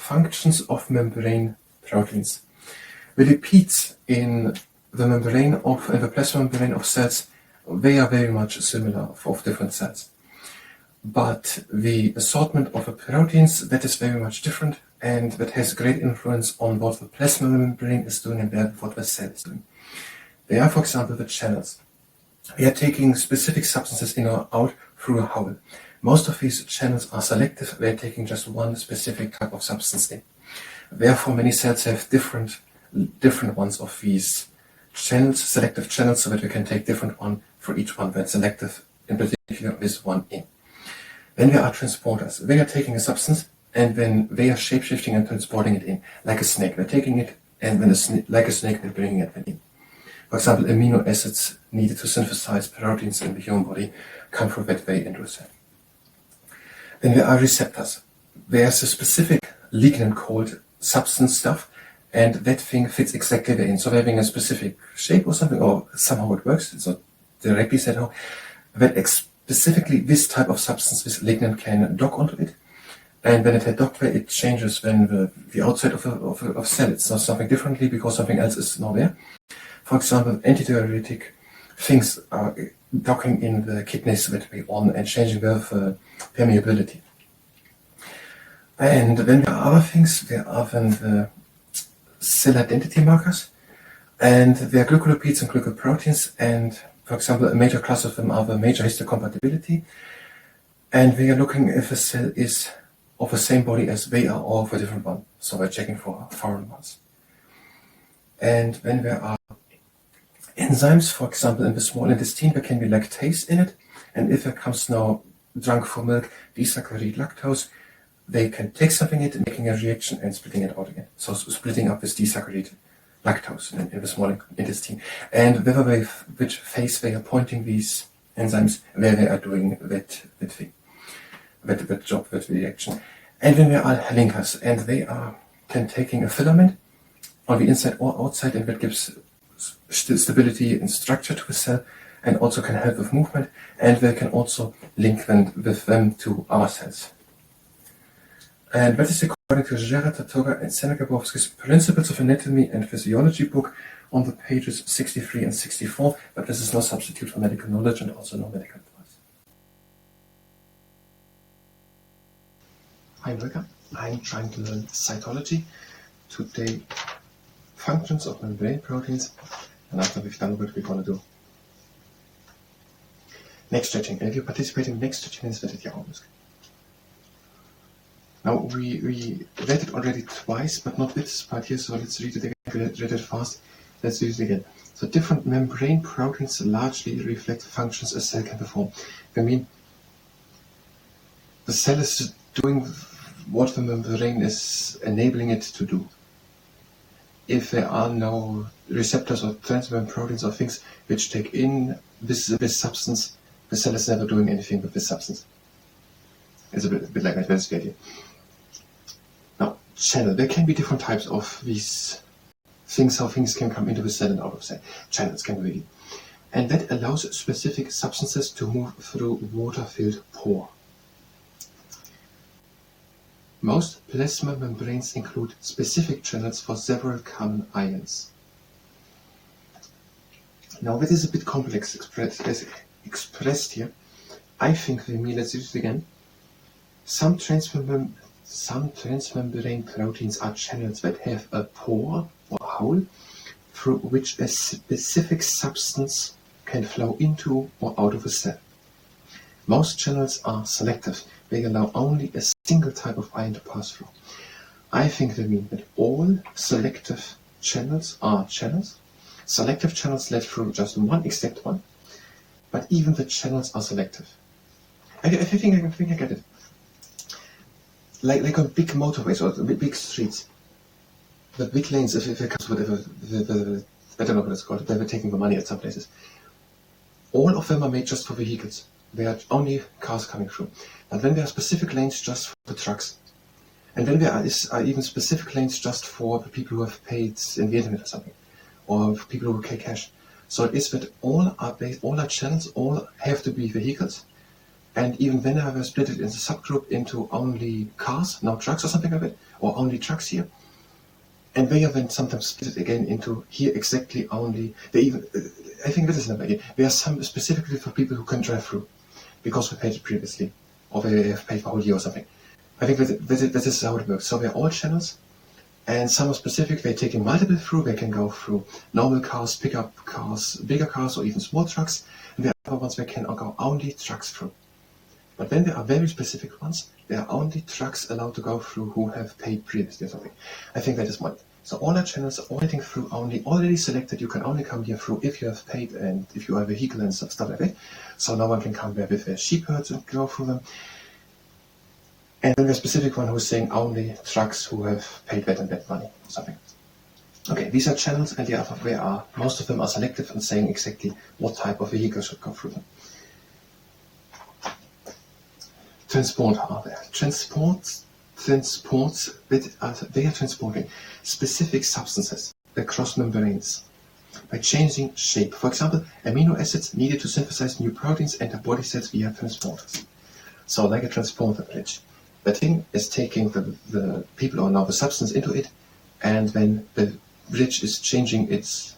functions of membrane proteins. The lipids in the membrane in the plasma membrane of cells, they are very much similar of different cells. But the assortment of the proteins, that is very much different, and that has great influence on what the plasma membrane is doing and what the cell is doing. They are, for example, the channels. We are taking specific substances in or out through a hole. Most of these channels are selective. They are taking just one specific type of substance in. Therefore, many cells have different ones of these channels, selective channels, so that we can take different one for each one that's selective, in particular this one in. Then there are transporters. They are taking a substance and then they are shape-shifting and transporting it in, like a snake. They're taking it and then like a snake, they're bringing it in. For example, amino acids needed to synthesize proteins in the human body come through that way into a cell. Then there are receptors. There's a specific ligand called substance stuff, and that thing fits exactly therein. So having a specific shape or something, or somehow it works, it's not directly said how, that specifically this type of substance, this ligand, can dock onto it. And when it had docked there, it changes when the outside of a cell. It's not something differently because something else is now there. For example, antidiuretic things are docking in the kidneys that way on and changing their permeability. And then there are other things. There are then the cell identity markers, and there are glycolipids and glycoproteins, and for example, a major class of them are the major histocompatibility, and we are looking if a cell is of the same body as they are or of a different one, so we're checking for foreign ones. And when there are enzymes, for example, in the small intestine, there can be lactase in it, and if there comes now drunk for milk disaccharide lactose, they can take something in it, making a reaction and splitting it out again. So splitting up this disaccharide lactose in the small intestine. And whether which phase they are pointing these enzymes, where they are doing that thing, that job, that reaction. And then there are linkers, and they are taking a filament on the inside or outside, and that gives stability and structure to the cell, and also can help with movement, and they can also link with them to our cells. And that is according to Gerard Tatoga and Senegabowski's Principles of Anatomy and Physiology book on the pages 63 and 64, but this is no substitute for medical knowledge and also no medical advice. Hi, welcome. I'm trying to learn cytology. Today, functions of membrane proteins, and after we've done what we're going to do. Neckstretching. And if you participate in neckstretching, then werdet ihr auch müssen. Now, we read it already twice, but not this part here, so let's read it again. We read it fast. Let's do it again. So different membrane proteins largely reflect functions a cell can perform. I mean, the cell is doing what the membrane is enabling it to do. If there are no receptors or transmembrane proteins or things which take in this substance, the cell is never doing anything with this substance. It's a bit like that, that's the idea. Now, channel. There can be different types of these things, how things can come into the cell and out of the cell. Channels can be. And that allows specific substances to move through water-filled pore. Most plasma membranes include specific channels for several common ions. Now that is a bit complex expressed here. I think we mean, let's do it again. Some transmembrane proteins are channels that have a pore or hole through which a specific substance can flow into or out of a cell. Most channels are selective. They allow only a single type of ion to pass through. I think they mean that all selective channels are channels. Selective channels let through just one exact one, but even the channels are selective. I think I get it. Like on big motorways or big streets, the big lanes, if it comes whatever, I don't know what it's called, they were taking the money at some places. All of them are made just for vehicles. There are only cars coming through. And then there are specific lanes just for the trucks. And then there are even specific lanes just for the people who have paid in the internet or something, or for people who pay cash. So it is that all are channels, all have to be vehicles, And even when I was split it in the subgroup into only cars, no trucks or something like that, or only trucks here. And they are then sometimes split it again into here exactly only, they even, I think this is another idea. There are some specifically for people who can drive through, because we paid it previously, or they have paid for a whole year or something. I think that is how it works. So they're all channels, and some are specific, they're taking multiple through, they can go through normal cars, pickup cars, bigger cars, or even small trucks, and there are other ones where can go only trucks through. But then there are very specific ones, there are only trucks allowed to go through who have paid previously or something. I think that is one. So all our channels are all through only, already selected, you can only come here through if you have paid and if you have a vehicle and stuff like that. So no one can come there with their sheep herds and go through them. And then the specific one who's saying only trucks who have paid that and that money or something. Okay, these are channels, and the other way are, most of them are selective and saying exactly what type of vehicle should go through them. Transport hardware. Transports, they are transporting specific substances across membranes by changing shape. For example, amino acids needed to synthesize new proteins enter body cells via transporters. So like a transporter bridge. The thing is taking the people or now the substance into it, and when the bridge is changing its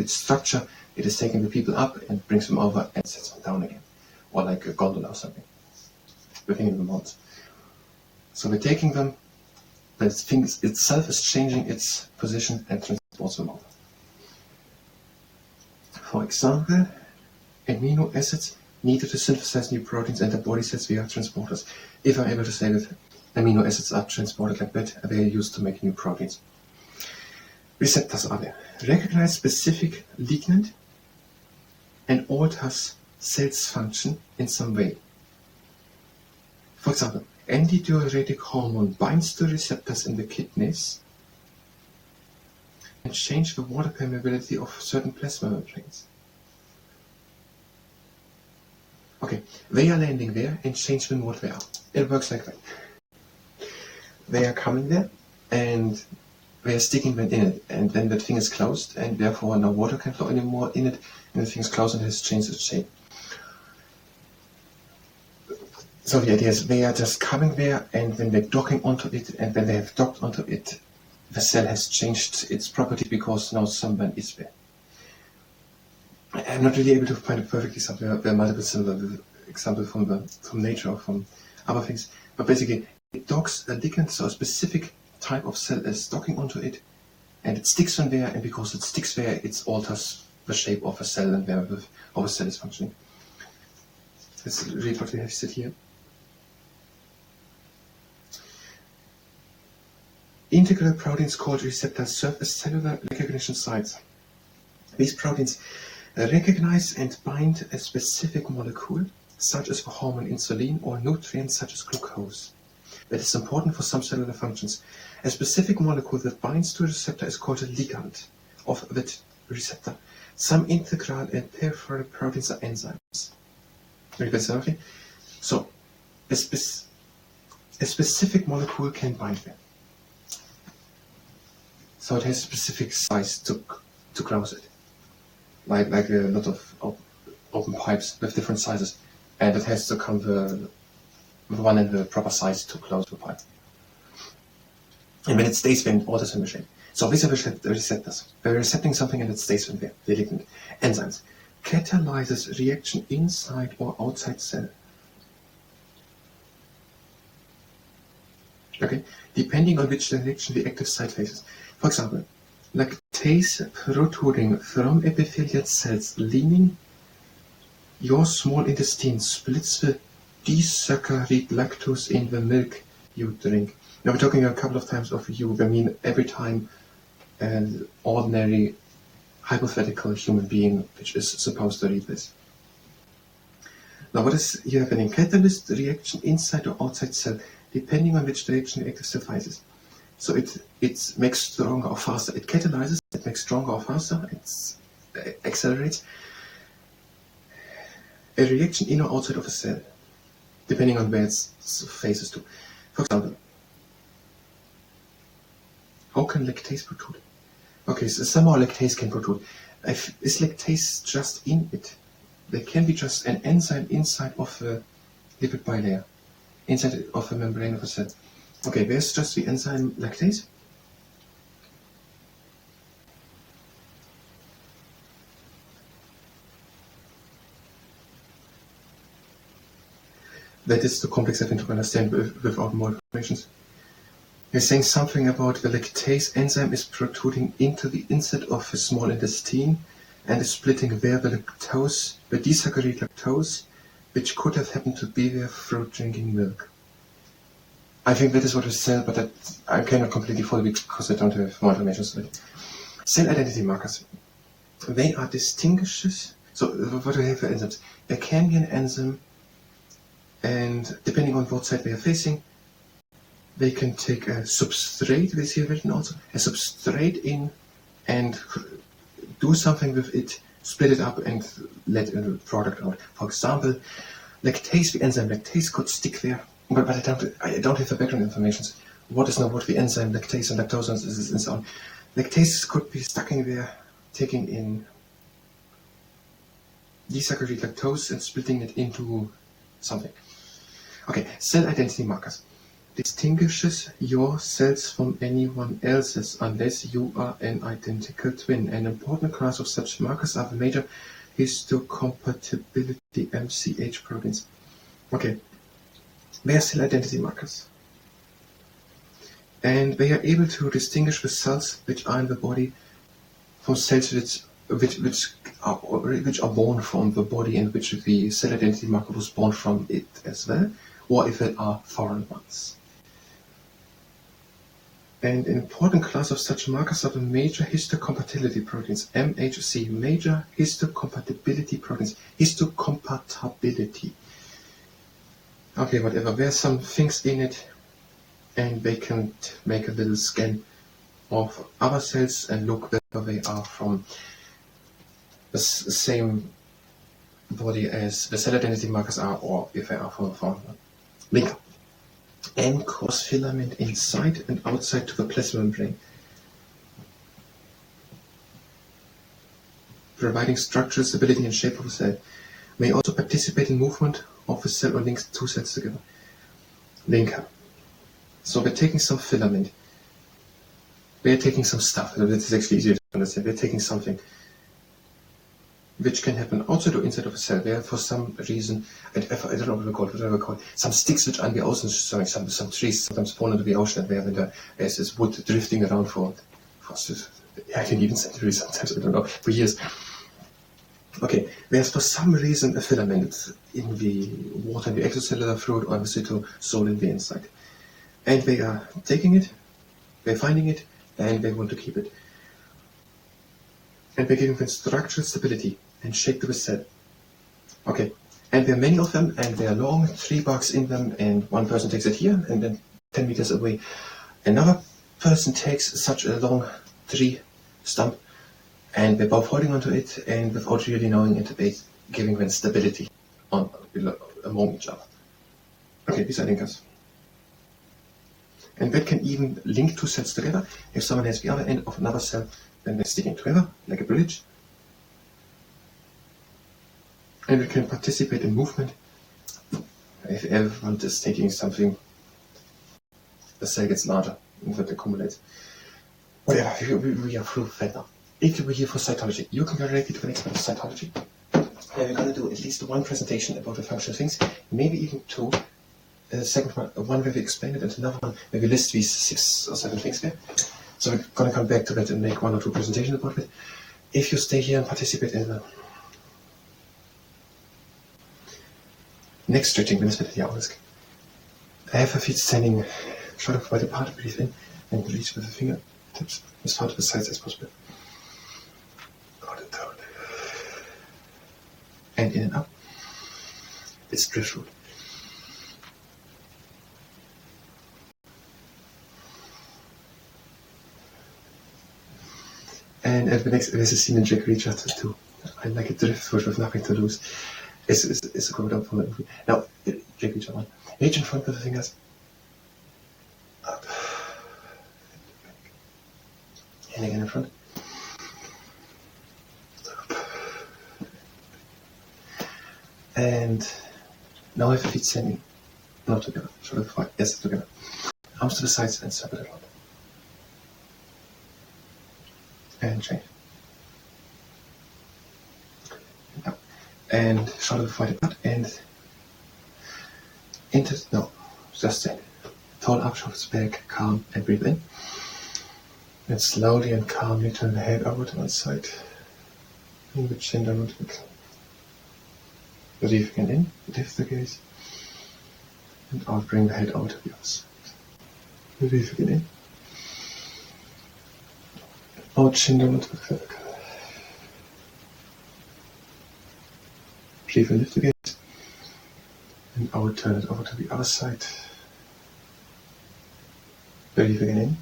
structure, it is taking the people up and brings them over and sets them down again. Or like a gondola or something. Within the modes. So we're taking them, the thing itself is changing its position and transports them over. For example, amino acids needed to synthesize new proteins enter body cells via transporters. If I'm able to say that amino acids are transported like that, they are used to make new proteins. Receptors are there. Recognize specific ligand and alters cell's function in some way. For example, antidiuretic hormone binds to receptors in the kidneys and change the water permeability of certain plasma membranes. Okay, they are landing there and change them what they are. It works like that. They are coming there and they are sticking them in it, and then that thing is closed, and therefore no water can flow anymore in it, and the thing is closed and has changed its shape. So the idea is they are just coming there, and when they're docking onto it, and when they have docked onto it, the cell has changed its property because now someone is there. I'm not really able to find a perfect example. There are multiple similar examples from nature or from other things. But basically, it docks a ligand, so a specific type of cell is docking onto it, and it sticks on there, and because it sticks there, it alters the shape of a cell and where how a cell is functioning. Let's read what we have said here. Integral proteins called receptors serve as cellular recognition sites. These proteins recognize and bind a specific molecule, such as the hormone insulin, or nutrients such as glucose, that is important for some cellular functions. A specific molecule that binds to a receptor is called a ligand of that receptor. Some integral and peripheral proteins are enzymes. So, a specific molecule can bind them. So it has a specific size to close it, like a lot of open pipes with different sizes, and it has to come the one in the proper size to close the pipe. And when it stays there, it alters in the shape. So these are the receptors. They're recepting something and it stays in there. The ligand. Enzymes. Catalyzes reaction inside or outside cell. Okay, depending on which direction the active site faces. For example, lactase protruding from epithelial cells leaning your small intestine splits the disaccharide lactose in the milk you drink. Now we're talking a couple of times of you, I mean every time an ordinary hypothetical human being which is supposed to read this. Now what is here happening? Catalyst reaction inside or outside cell, depending on which direction the active cell faces. So it makes stronger or faster. It catalyzes, it makes stronger or faster, it accelerates a reaction in or outside of a cell, depending on where it faces to. For example, how can lactase protrude? Okay, so somehow lactase can protrude. Is lactase just in it? There can be just an enzyme inside of the lipid bilayer inside of the membrane of a cell. Okay, there's just the enzyme lactase. That is the complex I think to understand without more information. They're saying something about the lactase enzyme is protruding into the inside of the small intestine and is splitting there the lactose, the disaccharide lactose, which could have happened to be there through drinking milk. I think that is what was said, but that I cannot completely follow because I don't have more information on it. Cell identity markers. They are distinguishes. So what do we have for enzymes? There can be an enzyme, and depending on what side they are facing, they can take a substrate, this here written also, a substrate in and do something with it, split it up and let a product out. For example, lactase, the enzyme lactase could stick there, but I don't have the background information. What the enzyme lactase and lactose is and so on. Lactase could be stuck in there, taking in disaccharide lactose and splitting it into something. Okay, cell identity markers. Distinguishes your cells from anyone else's unless you are an identical twin. An important class of such markers are the major histocompatibility MCH proteins. Okay, they are cell identity markers. And they are able to distinguish the cells which are in the body from cells which are born from the body and which the cell identity marker was born from it as well, or if they are foreign ones. And an important class of such markers are the major histocompatibility proteins, MHC, major histocompatibility proteins, histocompatibility. Okay, whatever, there's some things in it, and they can make a little scan of other cells and look whether they are from the same body as the cell identity markers are, or if they are from a foreign one. Linker. And cross filament inside and outside to the plasma membrane, providing structural stability and shape of the cell. May also participate in movement of the cell or links two cells together. Linker. So we're taking some filament. We're taking some stuff. That is actually easier to understand. We're taking something which can happen outside or inside of a cell, where for some reason, I don't know what we call it, some sticks which are in the ocean, some trees sometimes fall into the ocean, and there's this wood drifting around for I think even centuries, sometimes, I don't know, for years. Okay, there's for some reason a filament in the water, in the extracellular fluid, or in the cytosol in the inside. And they are taking it, they're finding it, and they want to keep it. And we're giving them structural stability and shape to the cell. Okay, and there are many of them, and they are long, 3 bugs in them, and one person takes it here, and then 10 meters away, another person takes such a long tree stump, and they're both holding onto it, and without really knowing it, they're giving them stability among each other. Okay, these are linkers. And that can even link two cells together. If someone has the other end of another cell, then they're sticking together, like a bridge. And we can participate in movement. If everyone is taking something, the cell gets larger and that accumulates. Whatever, we are through that now. If you were here for cytology, you can go directly to the next part of cytology. And we're going to do at least one presentation about the functional things, maybe even two. The second one where we explain it, and another one where we list these 6 or 7 things there. So we're going to come back to that and make 1 or 2 presentations about it. If you stay here and participate in the Neckstretching, wenn es mit dir ausgeht. I have a feet standing short of wide apart, breathe in and release with the fingertips as far to the sides as possible. Out and down. And in and up. It's driftwood. And at the next, there's a scene in Jack Reacher too. I like a driftwood with nothing to lose. It's a quote up from that movie. Now, Jack Reacher 1. Reach in front with the fingers. Up. And again in front. Up. And Now I have feet standing, not together, shoulder to right, yes, together. Arms to the sides and circle it around. And change. And up. And shoulder to right apart and into, no, just stand. Tall up, shoulders back, calm, and breathe in. And slowly and calmly turn the head over to one side. Bring the chin down to the chin. Breathe again in, lift the gaze. And out, bring the head over to the other side. Breathe again in. Out, chin down to the clavicle. Breathe and lift the gaze. And out, turn it over to the other side. Breathe again in.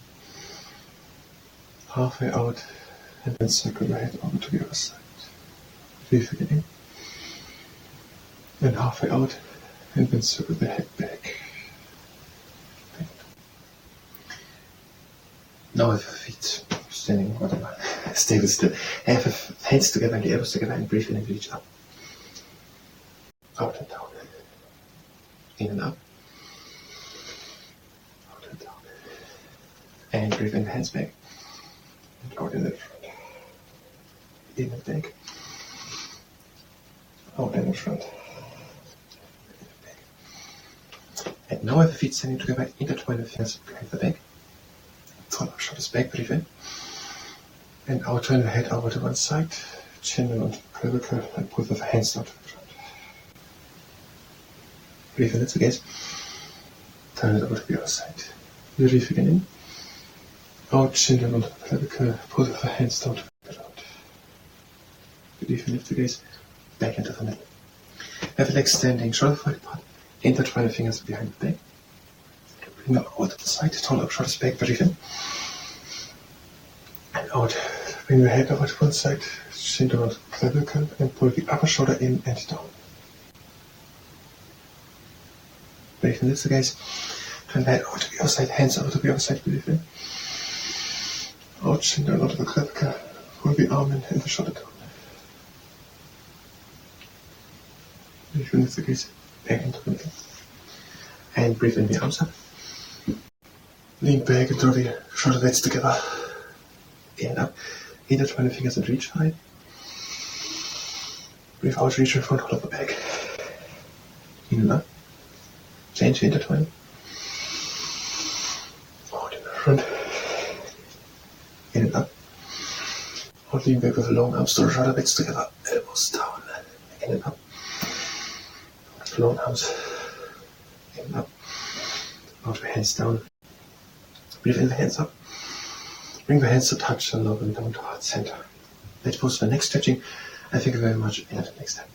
Halfway out, and then circle the head over to the other side. Breathe again in. And halfway out, and then circle the head back. Now have your feet standing, whatever. Stay still. Have your hands together and the elbows together and breathe in and reach up. Out and down. In and up. Out and down. And breathe in the hands back. And out in the front. In and back. Out in the front. And now have the feet standing together, intertwine the fingers behind the back. Pull up, shoulders back, breathe in. And out, turn the head over to one side, chin and clavicle, and pull the hands down to the front. Breathe in, lift the gaze. Turn it over to the other side. Breathe again in. Out, chin down onto the clavicle, pull the hands down to the ground. Breathe in, lift the gaze. Back into the middle. Have the legs standing, shoulder width apart. Intertwine the fingers behind the back. Bring them out to the side, tall up, shoulders back, breathe in. And out. Bring the head over to one side, chin down to the clavicle, and pull the upper shoulder in and down. Breathe in, lift the gaze. Turn the head over to the other side, hands over to the other side, breathe in. Out, chin down onto the clavicle, pull the arm in and the shoulder down. Breathe in, lift the gaze. Back into the middle. And breathe in the arms up. Lean back and draw the shoulder blades together. In and up. Intertwine the fingers and reach high. Breathe out, reach in front, hold up the back. In and up. Change the intertwine. Out in the front. In and up. Out, lean back with the long arms, draw the shoulder blades together. Elbows down. In and up. Long arms, in and up, out the hands down, breathe in the hands up, bring the hands to touch and lower them down to heart center. Let's pause for neck stretching. Thank you very much and until next time.